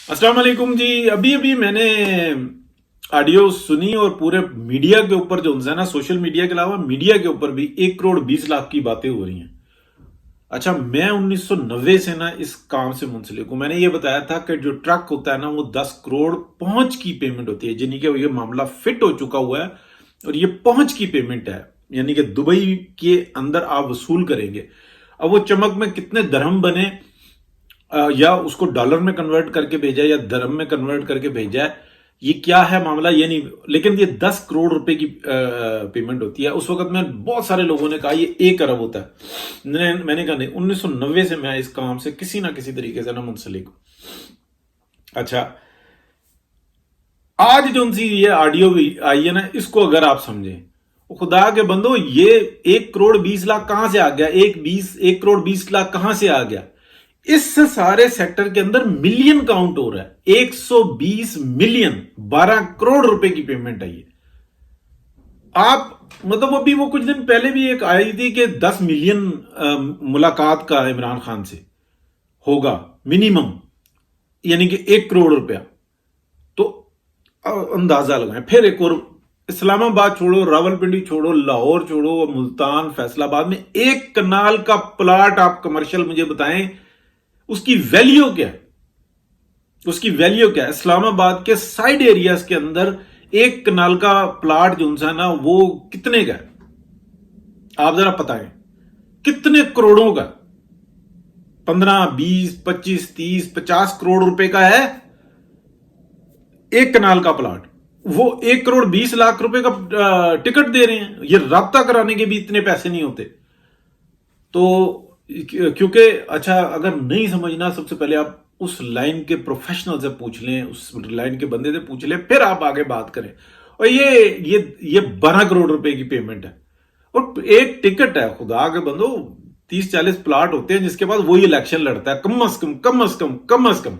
अस्सलाम वालेकुम जी। अभी अभी मैंने ऑडियो सुनी और पूरे मीडिया के ऊपर जो है ना, सोशल मीडिया के अलावा मीडिया के ऊपर भी 1 करोड़ 20 लाख की बातें हो रही हैं। अच्छा, मैं 1990 से ना इस काम से मुंसलिक हूं। मैंने ये बताया था कि जो ट्रक होता है ना, वो 10 करोड़ पहुंच की पेमेंट होती है, यानी कि ये मामला फिट हो चुका हुआ है और ये पहुंच की पेमेंट है, यानी कि दुबई के अंदर आप वसूल करेंगे। अब वो चमक में कितने दरहम बने, या उसको डॉलर में कन्वर्ट करके भेजा है या दरम में कन्वर्ट करके भेजा है, ये क्या है मामला ये नहीं, लेकिन ये 10 करोड़ रुपए की पेमेंट होती है। उस वक्त में बहुत सारे लोगों ने कहा ये 1 अरब होता है। मैंने कहा नहीं, 1990 से मैं इस काम से किसी ना किसी तरीके से ना मुंसलिक हूं। अच्छा, आज जो सी ये ऑडियो भी आई है ना, इसको अगर आप समझें, खुदा के बंदो, ये 1 करोड़ 20 लाख कहां से आ गया? 1 करोड़ 20 लाख कहां से आ गया? इस सारे सेक्टर के अंदर मिलियन काउंट हो रहा है। 120 मिलियन, 12 करोड़ रुपए की पेमेंट है ये। आप मतलब अभी वो कुछ दिन पहले भी एक आई थी कि 10 मिलियन मुलाकात का इमरान खान से होगा मिनिमम, यानी कि 1 करोड़ रुपया। तो अंदाजा लगाएं। फिर एक और, इस्लामाबाद छोड़ो, रावलपिंडी छोड़ो, लाहौर छोड़ो, मुल्तान, फैसलाबाद में 1 कनाल का प्लाट आप कमर्शियल मुझे बताएं, उसकी वैल्यू क्या है? उसकी वैल्यू क्या है? इस्लामाबाद के साइड एरियाज के अंदर 1 कनाल का प्लाट जो है ना, वो कितने का है? आप जरा बताएं, कितने करोड़ों का? 15 20 25 30 50 करोड़ रुपए का है 1 कनाल का प्लाट। वो 1 करोड़ 20 लाख रुपए का टिकट दे रहे हैं। ये राब्ता कराने के भी इतने पैसे नहीं होते। तो क्योंकि अच्छा, अगर नहीं समझना, सबसे पहले आप उस लाइन के प्रोफेशनल से पूछ लें, उस लाइन के बंदे से पूछ लें, फिर आप आगे बात करें। और ये 12 करोड़ रुपए की पेमेंट है और एक टिकट है। खुदा के बंदो, 30 40 प्लाट होते हैं जिसके बाद वही इलेक्शन लड़ता है, कम अज कम कम अज कम कम अज कम।